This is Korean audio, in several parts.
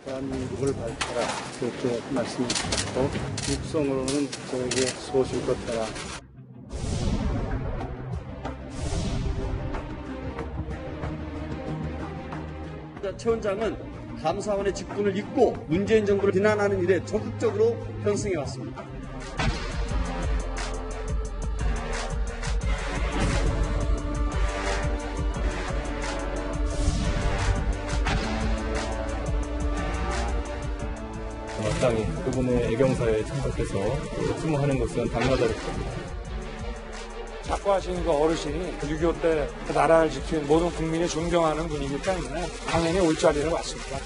대한민국을 밝혀라, 그렇게 말씀해 주셨고, 육성으로는 저에게 소실껏 해라. 최 원장은 감사원의 직분을 잇고 문재인 정부를 비난하는 일에 적극적으로 편승해 왔습니다. 마땅히 그분의 애경사에 참석해서 수모하는 것은 당연하다고 봅니다. 작고하신 그 어르신이 6.25 때 그 나라를 지킨 모든 국민이 존경하는 분이기 때문에 당연히 올 자리를 왔습니다.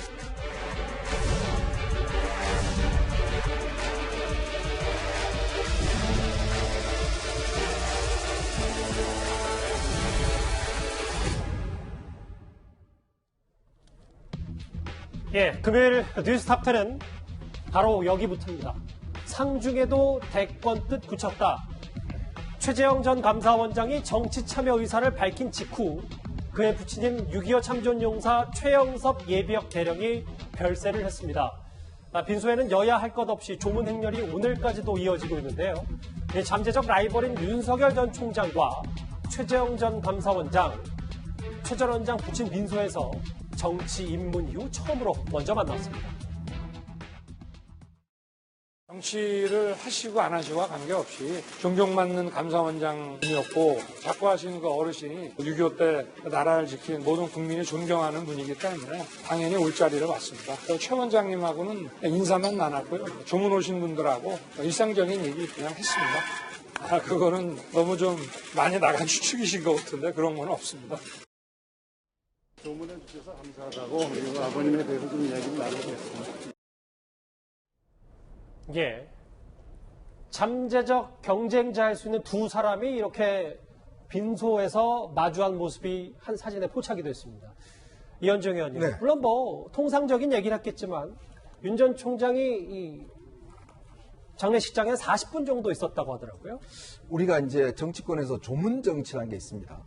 예, 금요일 뉴스 탑10은 바로 여기부터입니다. 상중에도 대권 뜻 굳혔다. 최재형 전 감사원장이 정치 참여 의사를 밝힌 직후 그의 부친인 6.25 참전용사 최영섭 예비역 대령이 별세를 했습니다. 빈소에는 여야 할 것 없이 조문 행렬이 오늘까지도 이어지고 있는데요. 잠재적 라이벌인 윤석열 전 총장과 최재형 전 감사원장, 최 전 원장 부친 빈소에서 정치 입문 이후 처음으로 먼저 만났습니다. 정치를 하시고 안 하시고와 관계없이 존경받는 감사원장이었고 작고하신 그 어르신이 6.25 때 나라를 지킨 모든 국민이 존경하는 분이기 때문에 당연히 올 자리를 왔습니다. 최 원장님하고는 인사만 나눴고요. 조문 오신 분들하고 일상적인 얘기 그냥 했습니다. 그거는 너무 좀 많이 나간 추측이신 것 같은데 그런 건 없습니다. 조문해 주셔서 감사하다고, 그리고 아버님에 대해서 좀 이야기를 나누겠습니다. 예. 잠재적 경쟁자일 수 있는 두 사람이 이렇게 빈소에서 마주한 모습이 한 사진에 포착이 됐습니다. 이현정 의원님. 네. 물론 뭐 통상적인 얘기를 했겠지만 윤 전 총장이 이 장례식장에 40분 정도 있었다고 하더라고요. 우리가 이제 정치권에서 조문 정치라는 게 있습니다.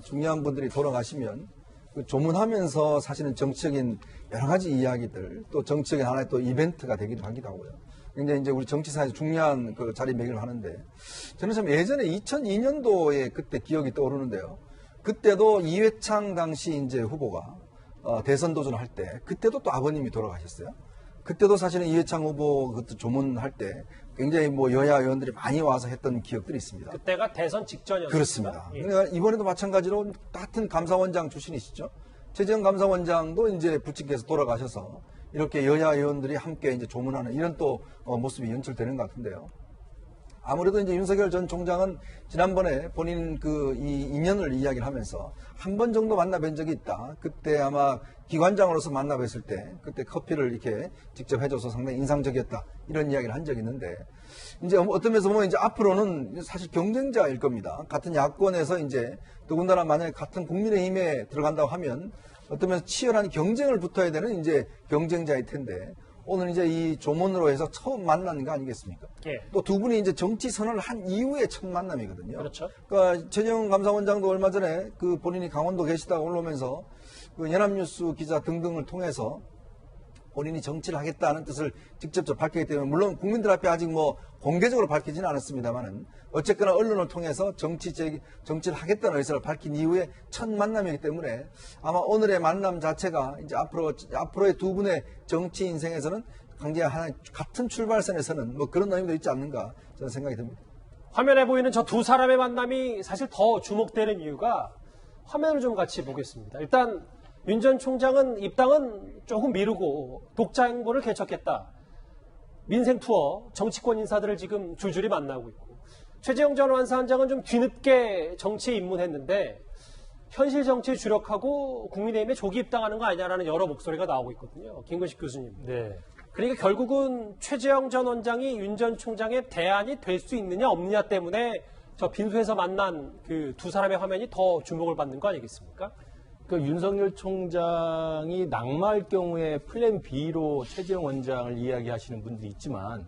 중요한 분들이 돌아가시면 그 조문하면서 사실은 정치적인 여러 가지 이야기들, 또 정치적인 하나의 또 이벤트가 되기도 하기도 하고요. 굉장히 이제 우리 정치사에서 중요한 그 자리매김을 하는데, 저는 참 예전에 2002년도에 그때 기억이 떠오르는데요. 그때도 이회창 당시 이제 후보가 대선 도전을 할 때, 그때도 또 아버님이 돌아가셨어요. 그때도 사실은 이회창 후보 그때 조문할 때 굉장히 뭐 여야 의원들이 많이 와서 했던 기억들이 있습니다. 그때가 대선 직전이었습니다. 그렇습니다. 예. 그러니까 이번에도 마찬가지로 같은 감사원장 출신이시죠. 최재형 감사원장도 이제 부친께서 돌아가셔서 이렇게 여야 의원들이 함께 이제 조문하는 이런 또 모습이 연출되는 것 같은데요. 아무래도 이제 윤석열 전 총장은 지난번에 본인 이 인연을 이야기를 하면서 한 번 정도 만나뵌 적이 있다. 그때 아마 기관장으로서 만나뵀을 때 그때 커피를 이렇게 직접 해줘서 상당히 인상적이었다. 이런 이야기를 한 적이 있는데, 이제 어떤 면에서 보면 이제 앞으로는 사실 경쟁자일 겁니다. 같은 야권에서 이제 더군다나 만약에 같은 국민의힘에 들어간다고 하면 어떤 면에서 치열한 경쟁을 붙어야 되는 이제 경쟁자일 텐데, 오늘 이제 이 조문으로 해서 처음 만난 거 아니겠습니까? 예. 또 두 분이 이제 정치 선언을 한 이후에 첫 만남이거든요. 그렇죠. 그러니까 최재형 감사원장도 얼마 전에 그 본인이 강원도 계시다가 올라오면서 그 연합뉴스 기자 등등을 통해서 본인이 정치를 하겠다는 뜻을 직접적 밝히기 때문에, 물론 국민들 앞에 아직 뭐 공개적으로 밝히지는 않았습니다만은 어쨌거나 언론을 통해서 정치를 하겠다는 의사를 밝힌 이후에 첫 만남이기 때문에 아마 오늘의 만남 자체가 이제 앞으로의 두 분의 정치 인생에서는 굉장히 하나 같은 출발선에서는 뭐 그런 의미도 있지 않는가 저는 생각이 듭니다. 화면에 보이는 저 두 사람의 만남이 사실 더 주목되는 이유가, 화면을 좀 같이 보겠습니다. 일단 윤 전 총장은 입당은 조금 미루고 독자 행보를 개척했다. 민생 투어, 정치권 인사들을 지금 줄줄이 만나고 있고, 최재형 전 감사원장은 좀 뒤늦게 정치에 입문했는데 현실 정치에 주력하고 국민의힘에 조기 입당하는 거 아니냐라는 여러 목소리가 나오고 있거든요. 김근식 교수님. 네. 그러니까 결국은 최재형 전 원장이 윤 전 총장의 대안이 될 수 있느냐 없느냐 때문에 저 빈소에서 만난 그 두 사람의 화면이 더 주목을 받는 거 아니겠습니까? 그 윤석열 총장이 낙마할 경우에 플랜 B로 최재형 원장을 이야기하시는 분들이 있지만,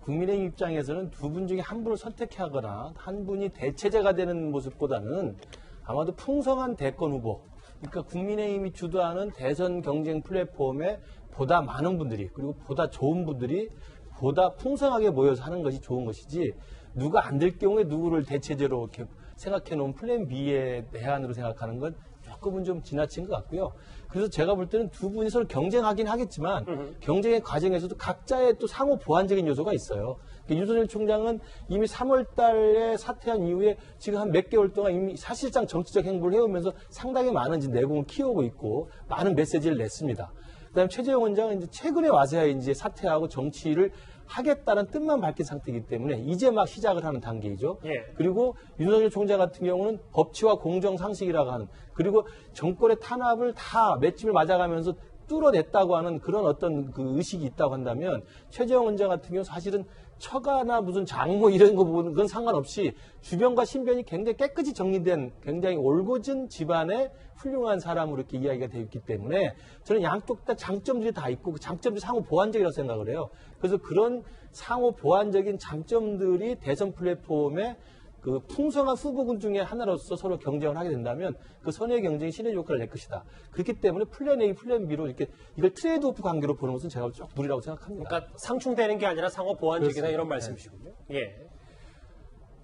국민의힘 입장에서는 두 분 중에 한 분을 선택하거나 한 분이 대체제가 되는 모습보다는 아마도 풍성한 대권 후보, 그러니까 국민의힘이 주도하는 대선 경쟁 플랫폼에 보다 많은 분들이, 그리고 보다 좋은 분들이 보다 풍성하게 모여서 하는 것이 좋은 것이지, 누가 안 될 경우에 누구를 대체제로 이렇게 생각해 놓은 플랜 B의 대안으로 생각하는 건 조금은 좀 지나친 것 같고요. 그래서 제가 볼 때는 두 분이 서로 경쟁하긴 하겠지만 경쟁의 과정에서도 각자의 또 상호 보완적인 요소가 있어요. 그러니까 윤석열 총장은 이미 3월 달에 사퇴한 이후에 지금 한 몇 개월 동안 이미 사실상 정치적 행보를 해오면서 상당히 많은 내공을 키우고 있고 많은 메시지를 냈습니다. 그다음에 최재형 원장은 이제 최근에 와서야 이제 사퇴하고 정치를 하겠다는 뜻만 밝힌 상태이기 때문에 이제 막 시작을 하는 단계이죠. 예. 그리고 윤석열 총장 같은 경우는 법치와 공정 상식이라고 하는, 그리고 정권의 탄압을 다 맷집을 맞아가면서 뚫어냈다고 하는 그런 어떤 그 의식이 있다고 한다면, 최재형 원장 같은 경우 사실은 처가나 무슨 장모 이런 거 보는 건 상관없이 주변과 신변이 굉장히 깨끗이 정리된 굉장히 올곧은 집안의 훌륭한 사람으로 이렇게 이야기가 되어 있기 때문에 저는 양쪽 다 장점들이 다 있고 그 장점들이 상호 보완적이라고 생각을 해요. 그래서 그런 상호 보완적인 장점들이 대선 플랫폼에 그 풍성한 후보군 중에 하나로서 서로 경쟁을 하게 된다면 그 선의 경쟁이 신의 효과를 낼 것이다. 그렇기 때문에 플랜 A, 플랜 B로 이렇게 이걸 트레이드오프 관계로 보는 것은 제가 좀 무리라고 생각합니다. 그러니까 상충되는 게 아니라 상호 보완적이다 그렇습니다. 이런 말씀이시군요. 예.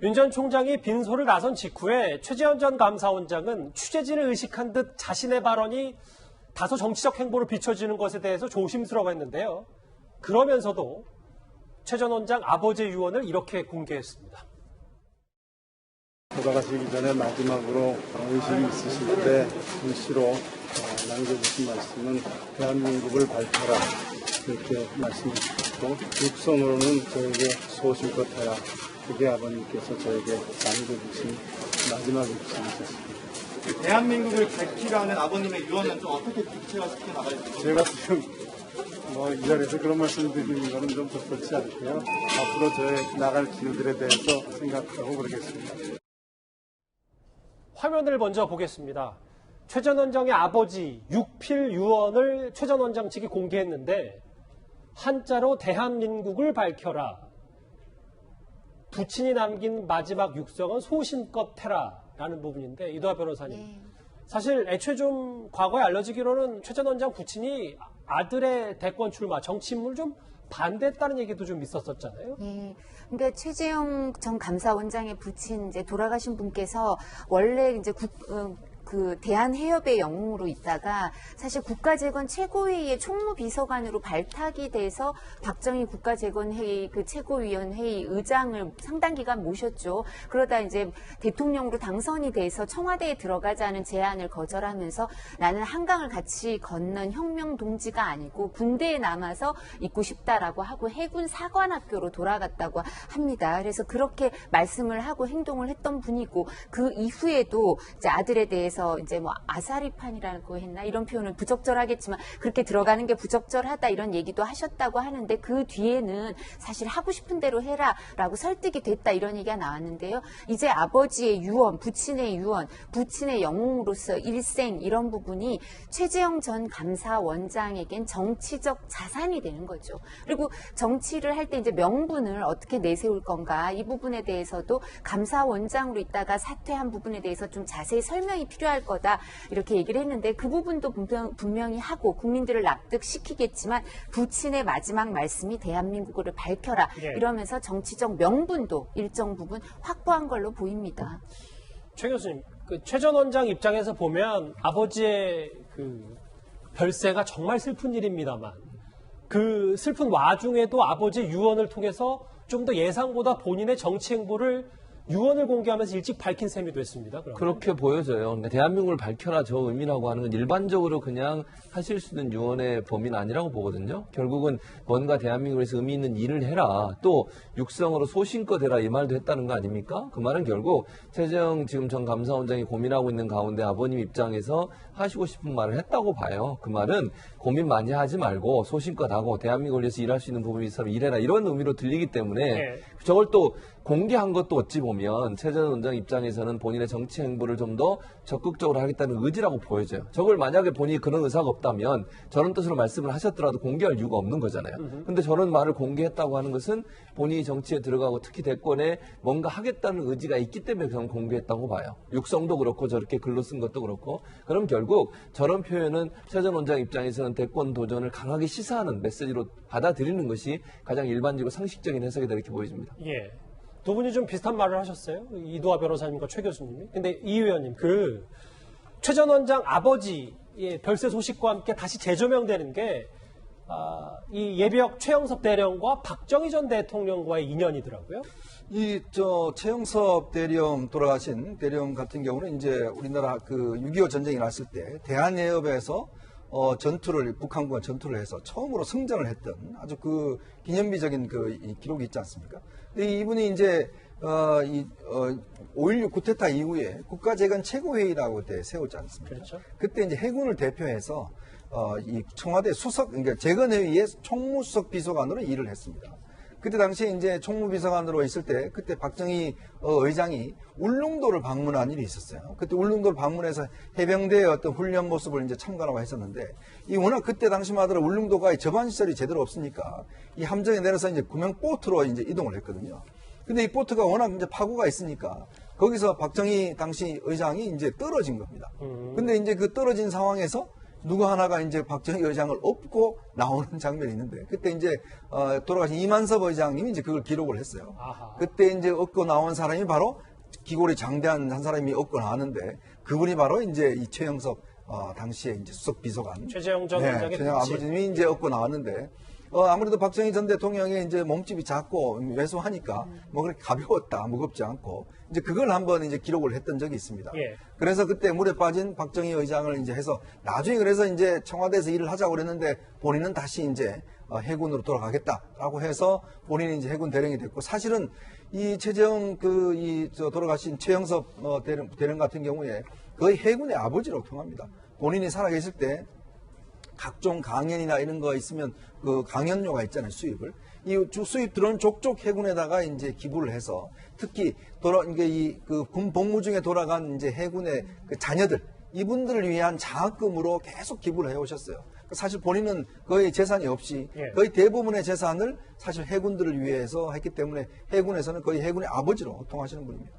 윤 전 총장이 빈소를 나선 직후에 최재형 전 감사원장은 취재진을 의식한 듯 자신의 발언이 다소 정치적 행보로 비춰지는 것에 대해서 조심스러워했는데요. 그러면서도 최 전 원장 아버지의 유언을 이렇게 공개했습니다. 돌아가시기 전에 마지막으로 의식이 있으실 때 글씨로 남겨주신 말씀은 대한민국을 밝혀라 이렇게 말씀해 주셨고, 육성으로는 저에게 소신껏 해라, 그게 아버님께서 저에게 남겨주신 마지막 육성이셨습니다. 대한민국을 밝히라는 아버님의 유언은 좀 어떻게 구체화시켜 나가야 될까요? 제가 지금 이 자리에서 그런 말씀 드리는 거는 좀 적절치 않고요. 앞으로 저의 나갈 길들에 대해서 생각하고 그러겠습니다. 화면을 먼저 보겠습니다. 최 전 원장의 아버지 6필 유언을 최 전 원장 측이 공개했는데, 한자로 대한민국을 밝혀라, 부친이 남긴 마지막 육성은 소신껏 해라라는 부분인데, 이도하 변호사님, 사실 애초에 좀 과거에 알려지기로는 최 전 원장 부친이 아들의 대권 출마, 정치인물 좀 반대했다는 얘기도 좀 있었었잖아요. 예. 그러니까 최재형 전 감사원장의 부친 이제 돌아가신 분께서 원래 이제 그 대한해협의 영웅으로 있다가 사실 국가재건 최고회의의 총무비서관으로 발탁이 돼서 박정희 국가재건회의 그 최고위원회의 의장을 상당 기간 모셨죠. 그러다 이제 대통령으로 당선이 돼서 청와대에 들어가자는 제안을 거절하면서 나는 한강을 같이 건넌 혁명 동지가 아니고 군대에 남아서 있고 싶다라고 하고 해군 사관학교로 돌아갔다고 합니다. 그래서 그렇게 말씀을 하고 행동을 했던 분이고, 그 이후에도 이제 아들에 대해서 이제 뭐 아사리판이라고 했나 이런 표현은 부적절하겠지만 그렇게 들어가는 게 부적절하다 이런 얘기도 하셨다고 하는데, 그 뒤에는 사실 하고 싶은 대로 해라라고 설득이 됐다 이런 얘기가 나왔는데요. 이제 아버지의 유언, 부친의 유언, 부친의 영웅으로서 일생 이런 부분이 최재형 전 감사원장에겐 정치적 자산이 되는 거죠. 그리고 정치를 할 때 이제 명분을 어떻게 내세울 건가, 이 부분에 대해서도 감사원장으로 있다가 사퇴한 부분에 대해서 좀 자세히 설명이 필요할 거다 이렇게 얘기를 했는데, 그 부분도 분명히 하고 국민들을 납득시키겠지만 부친의 마지막 말씀이 대한민국을 밝혀라 이러면서 정치적 명분도 일정 부분 확보한 걸로 보입니다. 최 교수님, 그 최 전 원장 입장에서 보면 아버지의 그 별세가 정말 슬픈 일입니다만, 그 슬픈 와중에도 아버지의 유언을 통해서 좀 더 예상보다 본인의 정치 행보를 유언을 공개하면서 일찍 밝힌 셈이 됐습니다. 그러면. 그렇게 보여져요. 그러니까 대한민국을 밝혀라 저 의미라고 하는 건 일반적으로 그냥 하실 수 있는 유언의 범위는 아니라고 보거든요. 결국은 뭔가 대한민국에서 의미 있는 일을 해라, 또 육성으로 소신껏 해라, 이 말도 했다는 거 아닙니까? 그 말은 결국 최재형 지금 전 감사원장이 고민하고 있는 가운데 아버님 입장에서 하시고 싶은 말을 했다고 봐요. 그 말은 고민 많이 하지 말고 소신껏 하고 대한민국을 위해서 일할 수 있는 부분이 있으면 일해라, 이런 의미로 들리기 때문에 저걸 또 공개한 것도 어찌 보면 최 전 원장 입장에서는 본인의 정치 행보를 좀 더 적극적으로 하겠다는 의지라고 보여져요. 저걸 만약에 본인이 그런 의사가 없다면 저런 뜻으로 말씀을 하셨더라도 공개할 이유가 없는 거잖아요. 근데 저런 말을 공개했다고 하는 것은 본인이 정치에 들어가고 특히 대권에 뭔가 하겠다는 의지가 있기 때문에 저는 공개했다고 봐요. 육성도 그렇고 저렇게 글로 쓴 것도 그렇고. 그럼 결국 저런 표현은 최 전 원장 입장에서는 대권 도전을 강하게 시사하는 메시지로 받아들이는 것이 가장 일반적이고 상식적인 해석이다 이렇게 보여집니다. 예. 두 분이 좀 비슷한 말을 하셨어요. 이두화 변호사님과 최 교수님이. 근데 이 의원님, 최 전 원장 아버지의 별세 소식과 함께 다시 재조명되는 게, 이 예비역 최영섭 대령과 박정희 전 대통령과의 인연이더라고요. 최영섭 대령 돌아가신 대령 같은 경우는 이제 우리나라 6.25 전쟁이 났을 때 대한해협에서 북한군과 전투를 해서 처음으로 승전을 했던 아주 기념비적인 이 기록이 있지 않습니까? 근데 이분이 이제 5.16 쿠데타 이후에 국가재건 최고회의라고 그때 세웠지 않습니까? 그렇죠. 그때 이제 해군을 대표해서 이 청와대 그러니까 재건회의의 총무수석 비서관으로 일을 했습니다. 그때 당시에 이제 총무비서관으로 있을 때 그때 박정희 의장이 울릉도를 방문한 일이 있었어요. 그때 울릉도를 방문해서 해병대의 어떤 훈련 모습을 이제 참관하고 했었는데 워낙 그때 당시만 하더라도 울릉도가 저반 시설이 제대로 없으니까 이 함정에 내려서 이제 구명 보트로 이제 이동을 했거든요. 근데 이 보트가 워낙 이제 파고가 있으니까 거기서 박정희 당시 의장이 이제 떨어진 겁니다. 근데 이제 그 떨어진 상황에서 누구 하나가 이제 박정희 의장을 업고 나오는 장면이 있는데 그때 이제 돌아가신 이만섭 의장님이 이제 그걸 기록을 했어요. 아하. 그때 이제 업고 나온 사람이 바로 기골이 장대한 한 사람이 업고 나왔는데 그분이 바로 이제 이 최영섭 당시에 이제 수석 비서관 최재형 전 원장의 최재형 아버님이 이제 업고 나왔는데 아무래도 박정희 전 대통령의 이제 몸집이 작고 왜소하니까 뭐 그렇게 가벼웠다, 무겁지 않고 이제 그걸 한번 이제 기록을 했던 적이 있습니다. 예. 그래서 그때 물에 빠진 박정희 의장을 이제 해서 나중에 그래서 이제 청와대에서 일을 하자고 그랬는데 본인은 다시 이제 해군으로 돌아가겠다라고 해서 본인이 이제 해군 대령이 됐고 사실은 이 최재형 돌아가신 최영섭 대령 같은 경우에 거의 해군의 아버지로 통합니다. 본인이 살아계실 때 각종 강연이나 이런 거 있으면 강연료가 있잖아요, 수입을. 이 수입 들어온 족족 해군에다가 이제 기부를 해서 특히 군 복무 중에 돌아간 이제 해군의 자녀들, 이분들을 위한 장학금으로 계속 기부를 해 오셨어요. 사실 본인은 거의 재산이 없이 거의 대부분의 재산을 사실 해군들을 위해서 했기 때문에 해군에서는 거의 해군의 아버지로 통하시는 분입니다.